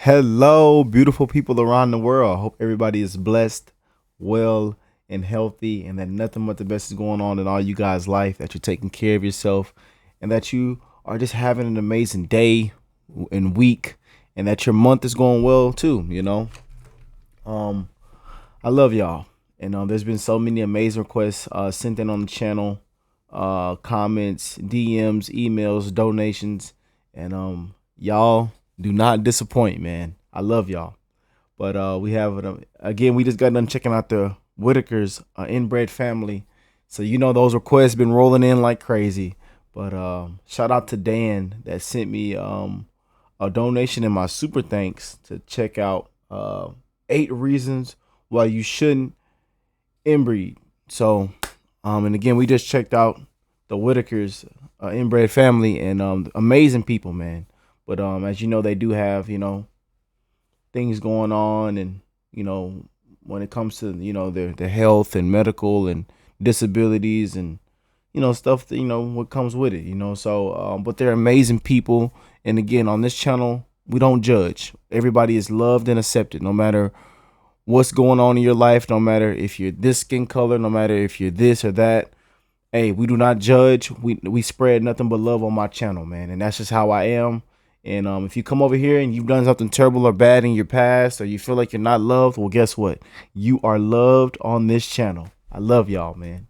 Hello, beautiful people around the world. I hope everybody is blessed, well, and healthy, and that nothing but the best is going on in all you guys' life, that you're taking care of yourself, and that you are just having an amazing day and week, and that your month is going well too. I love y'all. And there's been so many amazing requests sent in on the channel, comments, DMs, emails, donations, and y'all do not disappoint, man. I love y'all. But we have again. We just got done checking out the Whitakers inbred family, so those requests been rolling in like crazy. But shout out to Dan that sent me a donation in my super thanks to check out 8 reasons why you shouldn't inbreed. So, and again, we just checked out the Whitakers inbred family, and amazing people, man. But as you know, they do have things going on, and when it comes to their health and medical and disabilities and stuff that what comes with it. So but they're amazing people, and again, on this channel we don't judge. Everybody is loved and accepted, no matter what's going on in your life, no matter if you're this skin color, no matter if you're this or that. Hey, we do not judge. We spread nothing but love on my channel, man, and that's just how I am. And if you come over here and you've done something terrible or bad in your past, or you feel like you're not loved, well, guess what? You are loved on this channel. I love y'all, man.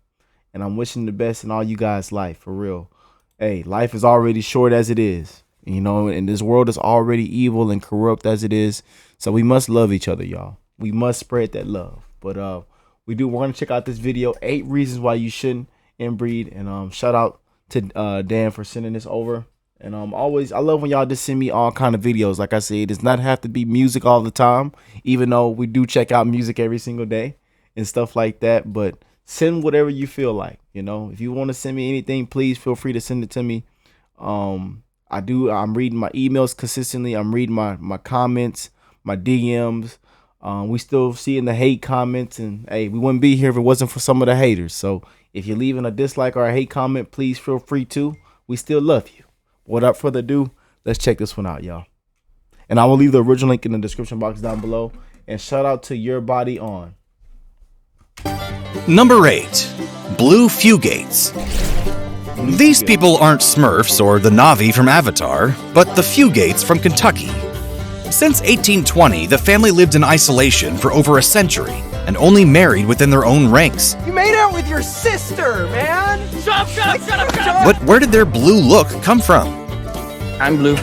And I'm wishing the best in all you guys' life, for real. Hey, life is already short as it is, and this world is already evil and corrupt as it is. So we must love each other, y'all. We must spread that love. But we do want to check out this video, 8 reasons why you shouldn't inbreed. And shout out to Dan for sending this over. And I love when y'all just send me all kind of videos. Like I said, it does not have to be music all the time, even though we do check out music every single day and stuff like that. But send whatever you feel like. If you want to send me anything, please feel free to send it to me. I'm reading my emails consistently. I'm reading my comments, my DMs. We still seeing the hate comments, and hey, we wouldn't be here if it wasn't for some of the haters. So if you're leaving a dislike or a hate comment, please feel free to. We still love you. Without further ado, let's check this one out, y'all. And I will leave the original link in the description box down below. And shout out to Your Body On. Number 8. Blue Fugates. These people aren't Smurfs or the Na'vi from Avatar, but the Fugates from Kentucky. Since 1820, the family lived in isolation for over a century and only married within their own ranks. You made out with your sister, man! Shut up! But where did their blue look come from? I'm blue.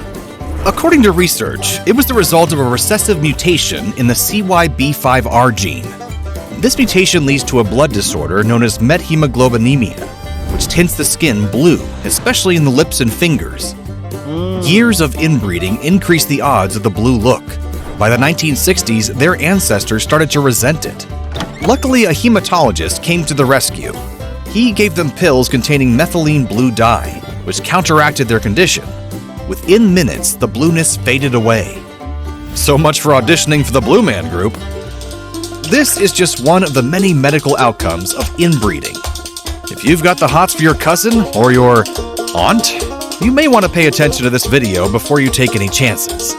According to research, it was the result of a recessive mutation in the CYB5R gene. This mutation leads to a blood disorder known as methemoglobinemia, which tints the skin blue, especially in the lips and fingers. Years of inbreeding increased the odds of the blue look. By the 1960s, their ancestors started to resent it. Luckily, a hematologist came to the rescue. He gave them pills containing methylene blue dye, which counteracted their condition. Within minutes, the blueness faded away. So much for auditioning for the Blue Man Group. This is just one of the many medical outcomes of inbreeding. If you've got the hots for your cousin or your aunt, you may want to pay attention to this video before you take any chances.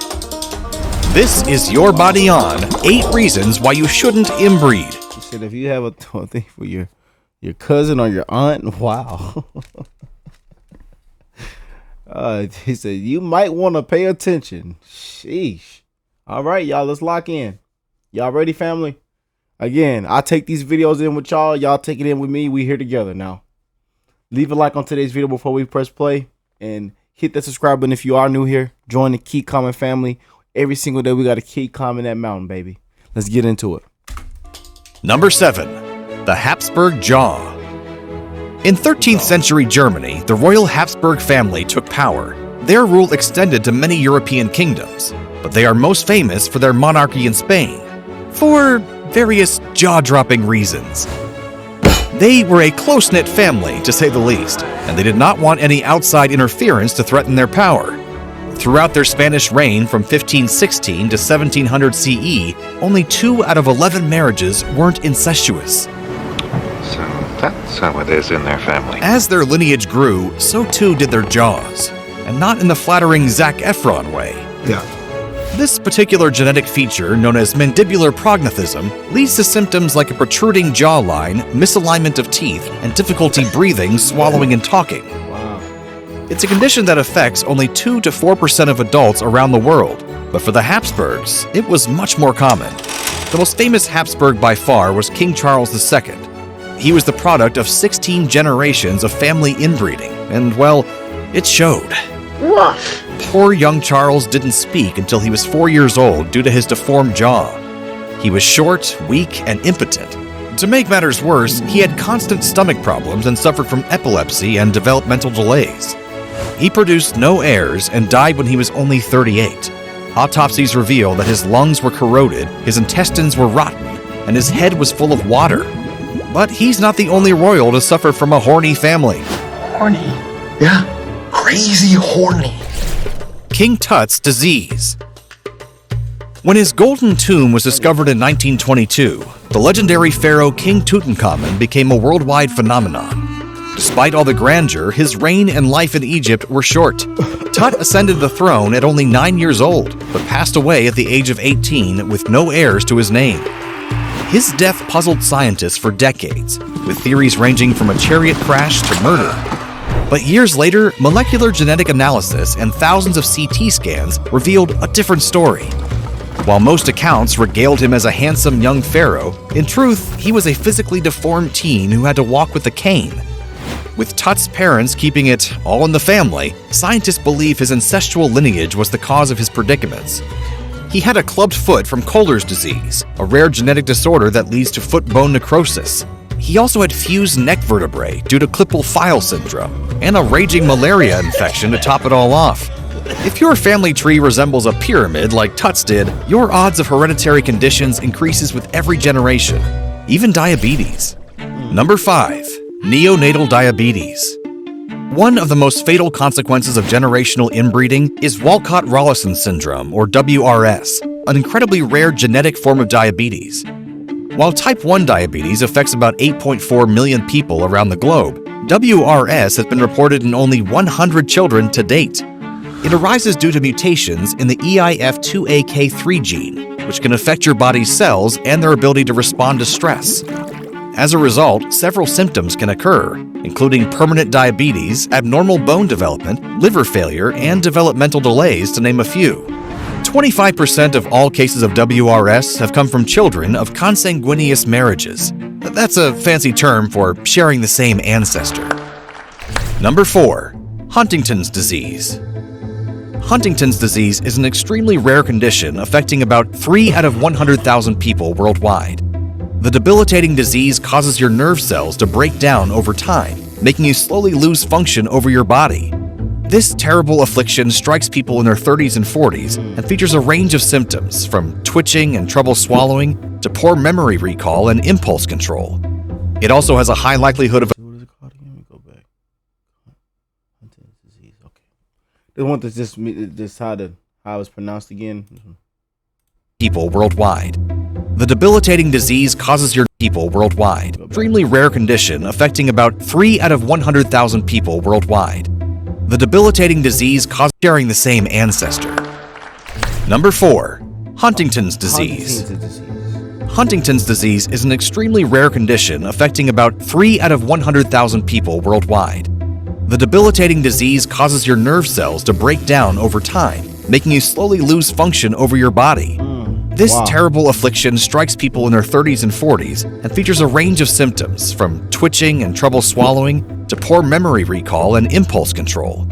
This is Your Body On, 8 reasons why you shouldn't inbreed. He said if you have a thing for your cousin or your aunt, wow. He said you might want to pay attention. Sheesh. All right, y'all, let's lock in. Y'all ready, family? Again, I take these videos in with y'all. Y'all take it in with me. We here together now. Leave a like on today's video before we press play, and hit that subscribe button if you are new here. Join the Keep Calm family. Every single day we got to keep climbing that mountain, baby. Let's get into it. Number 7. The Habsburg Jaw. In 13th century Germany, the royal Habsburg family took power. Their rule extended to many European kingdoms, but they are most famous for their monarchy in Spain, for various jaw-dropping reasons. They were a close-knit family, to say the least, and they did not want any outside interference to threaten their power. Throughout their Spanish reign from 1516 to 1700 CE, only 2 out of 11 marriages weren't incestuous. So that's how it is in their family. As their lineage grew, so too did their jaws, and not in the flattering Zac Efron way. Yeah. This particular genetic feature, known as mandibular prognathism, leads to symptoms like a protruding jawline, misalignment of teeth, and difficulty breathing, swallowing, and talking. Wow. It's a condition that affects only 2 to 4% of adults around the world, but for the Habsburgs, it was much more common. The most famous Habsburg by far was King Charles II. He was the product of 16 generations of family inbreeding, and, well, it showed. Poor young Charles didn't speak until he was 4 years old due to his deformed jaw. He was short, weak, and impotent. To make matters worse, he had constant stomach problems and suffered from epilepsy and developmental delays. He produced no heirs and died when he was only 38. Autopsies reveal that his lungs were corroded, his intestines were rotten, and his head was full of water. But he's not the only royal to suffer from a horny family. Horny? Yeah, crazy horny. King Tut's disease. When his golden tomb was discovered in 1922, the legendary pharaoh King Tutankhamun became a worldwide phenomenon. Despite all the grandeur, his reign and life in Egypt were short. Tut ascended the throne at only 9 years old, but passed away at the age of 18 with no heirs to his name. His death puzzled scientists for decades, with theories ranging from a chariot crash to murder. But years later, molecular genetic analysis and thousands of CT scans revealed a different story. While most accounts regaled him as a handsome young pharaoh, in truth, he was a physically deformed teen who had to walk with a cane. With Tut's parents keeping it all in the family, scientists believe his ancestral lineage was the cause of his predicaments. He had a clubbed foot from Kohler's disease, a rare genetic disorder that leads to foot bone necrosis. He also had fused neck vertebrae due to Klippel-Feil syndrome, and a raging malaria infection to top it all off. If your family tree resembles a pyramid like Tut's did, your odds of hereditary conditions increases with every generation, even diabetes. Number 5. Neonatal diabetes. One of the most fatal consequences of generational inbreeding is Walcott-Rollison syndrome, or WRS, an incredibly rare genetic form of diabetes. While type 1 diabetes affects about 8.4 million people around the globe, WRS has been reported in only 100 children to date. It arises due to mutations in the EIF2AK3 gene, which can affect your body's cells and their ability to respond to stress. As a result, several symptoms can occur, including permanent diabetes, abnormal bone development, liver failure, and developmental delays, to name a few. 25% of all cases of WRS have come from children of consanguineous marriages. That's a fancy term for sharing the same ancestor. Number 4. Huntington's disease. Huntington's disease is an extremely rare condition affecting about 3 out of 100,000 people worldwide. The debilitating disease causes your nerve cells to break down over time, making you slowly lose function over your body. This terrible affliction strikes people in their 30s and 40s and features a range of symptoms, from twitching and trouble swallowing to poor memory recall and impulse control. It also has a high likelihood of What is it called again? Let me go back. Huntington's disease. Okay. They want to just how it's pronounced again. people worldwide. The debilitating disease causes your people worldwide. Extremely rare condition affecting about 3 out of 100,000 people worldwide. The debilitating disease causes sharing the same ancestor. Number 4. Huntington's disease. Huntington's disease is an extremely rare condition affecting about 3 out of 100,000 people worldwide. The debilitating disease causes your nerve cells to break down over time, making you slowly lose function over your body. This terrible affliction strikes people in their 30s and 40s and features a range of symptoms, from twitching and trouble swallowing to poor memory recall and impulse control.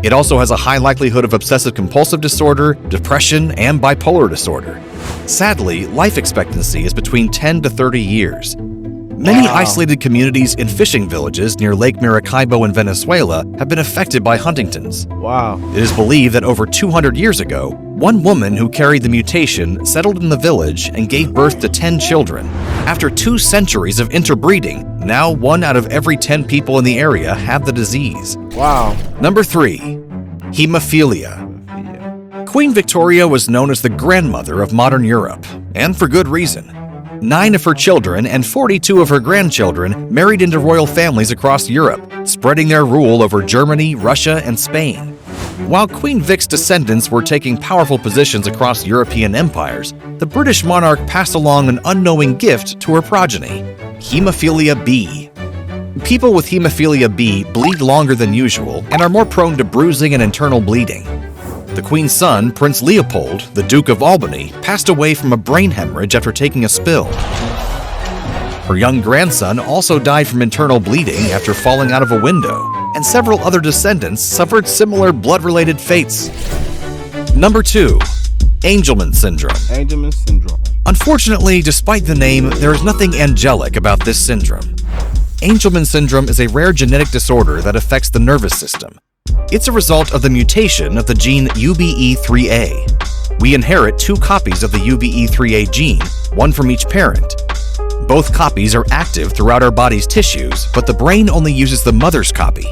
It also has a high likelihood of obsessive-compulsive disorder, depression, and bipolar disorder. Sadly, life expectancy is between 10 to 30 years. Many isolated communities in fishing villages near Lake Maracaibo in Venezuela have been affected by Huntington's. It is believed that over 200 years ago, one woman who carried the mutation settled in the village and gave birth to 10 children. After 2 centuries of interbreeding, now 1 out of every 10 people in the area have the disease. Number 3. Hemophilia. Queen Victoria was known as the grandmother of modern Europe, and for good reason. 9 of her children and 42 of her grandchildren married into royal families across Europe, spreading their rule over Germany, Russia, and Spain. While Queen Vic's descendants were taking powerful positions across European empires, the British monarch passed along an unknowing gift to her progeny: hemophilia B. People with hemophilia B bleed longer than usual and are more prone to bruising and internal bleeding. The Queen's son, Prince Leopold, the Duke of Albany, passed away from a brain hemorrhage after taking a spill. Her young grandson also died from internal bleeding after falling out of a window, and several other descendants suffered similar blood-related fates. Number 2. Angelman syndrome. Angelman syndrome. Unfortunately, despite the name, there is nothing angelic about this syndrome. Angelman syndrome is a rare genetic disorder that affects the nervous system. It's a result of the mutation of the gene UBE3A. We inherit 2 copies of the UBE3A gene, one from each parent. Both copies are active throughout our body's tissues, but the brain only uses the mother's copy.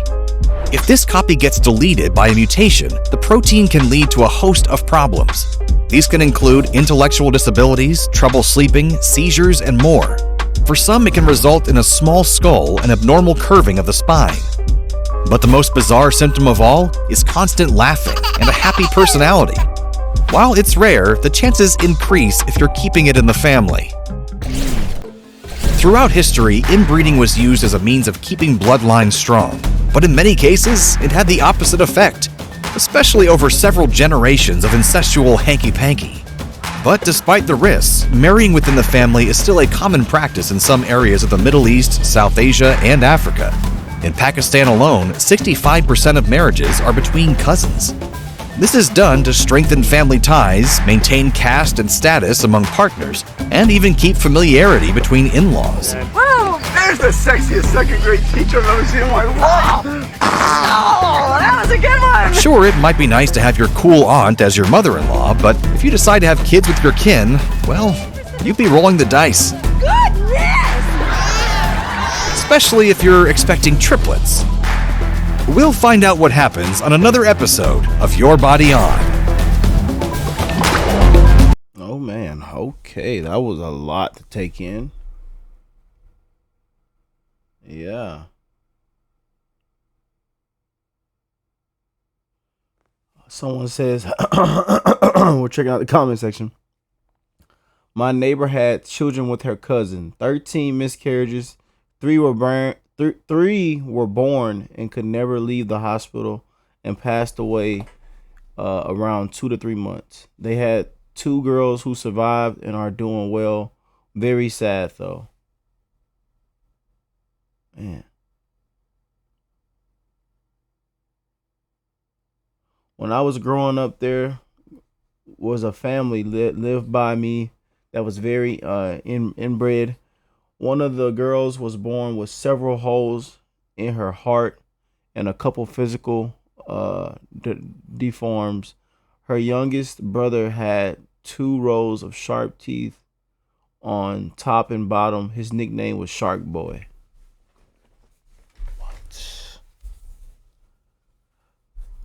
If this copy gets deleted by a mutation, the protein can lead to a host of problems. These can include intellectual disabilities, trouble sleeping, seizures, and more. For some, it can result in a small skull and abnormal curving of the spine. But the most bizarre symptom of all is constant laughing and a happy personality. While it's rare, the chances increase if you're keeping it in the family. Throughout history, inbreeding was used as a means of keeping bloodlines strong, but in many cases, it had the opposite effect, especially over several generations of incestual hanky-panky. But despite the risks, marrying within the family is still a common practice in some areas of the Middle East, South Asia, and Africa. In Pakistan alone, 65% of marriages are between cousins. This is done to strengthen family ties, maintain caste and status among partners, and even keep familiarity between in-laws. Whoa! There's the sexiest second grade teacher I've ever seen in my life! Oh, that was a good one! Sure, it might be nice to have your cool aunt as your mother-in-law, but if you decide to have kids with your kin, well, you'd be rolling the dice. Goodness! Especially if you're expecting triplets. We'll find out what happens on another episode of Your Body On. Oh man, okay, that was a lot to take in. Yeah. Someone says, we're checking out the comment section. My neighbor had children with her cousin. 13 miscarriages. 3 were born and could never leave the hospital and passed away around 2 to 3 months. They had 2 girls who survived and are doing well. Very sad though. Man. When I was growing up, there was a family lived by me that was very inbred. One of the girls was born with several holes in her heart and a couple physical deforms. Her youngest brother had 2 rows of sharp teeth on top and bottom. His nickname was Shark Boy.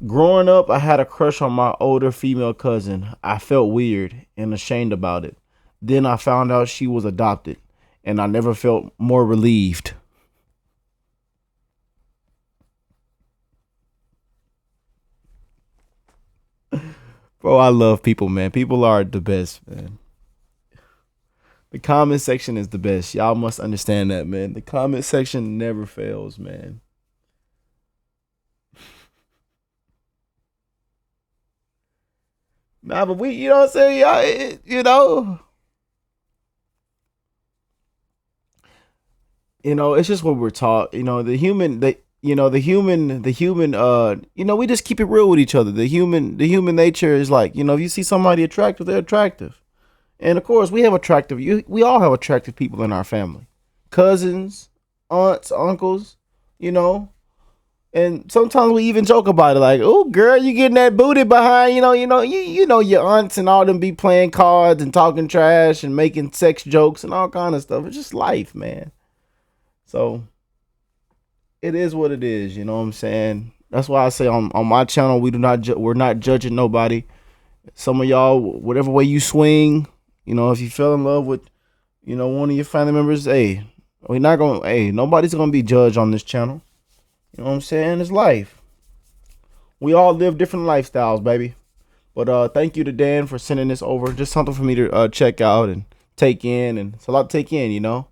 Growing up, I had a crush on my older female cousin. I felt weird and ashamed about it. Then I found out she was adopted, and I never felt more relieved. Bro, I love people, man. People are the best, man. The comment section is the best. Y'all must understand that, man. The comment section never fails, man. Nah, but you know what I'm saying? You know, it's just what we're taught. We just keep it real with each other. The human nature is like, if you see somebody attractive, they're attractive. And of course, we all have attractive people in our family. Cousins, aunts, uncles, And sometimes we even joke about it, like, "Oh, girl, you getting that booty behind?" You know, your aunts and all them be playing cards and talking trash and making sex jokes and all kind of stuff. It's just life, man. So it is what it is. You know what I'm saying? That's why I say on my channel we're not judging nobody. Some of y'all, whatever way you swing, if you fell in love with, one of your family members, nobody's gonna be judged on this channel. You know what I'm saying? It's life. we all live different lifestyles, baby. But thank you to Dan for sending this over. Just something for me to check out and take in, and it's a lot to take in, you know.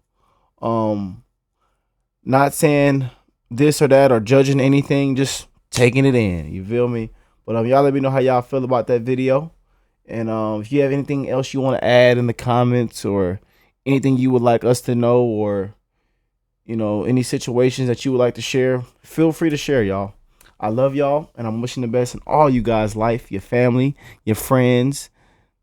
Not saying this or that or judging anything, just taking it in. You feel me? But y'all let me know how y'all feel about that video. And if you have anything else you want to add in the comments, or anything you would like us to know, or you know, any situations that you would like to share, feel free to share, y'all. I love y'all, and I'm wishing the best in all you guys' life, your family, your friends,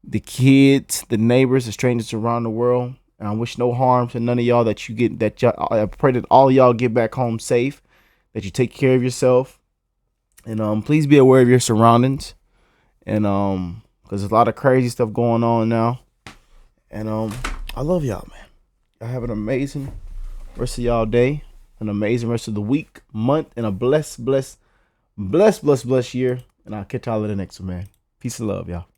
the kids, the neighbors, the strangers around the world. And I wish no harm to none of y'all, that you get that y'all, I pray that all of y'all get back home safe, that you take care of yourself. And please be aware of your surroundings. And because there's a lot of crazy stuff going on now. And I love y'all, man. Y'all have an amazing rest of y'all day, an amazing rest of the week, month, and a blessed year. And I'll catch y'all in the next one, man. Peace and love, y'all.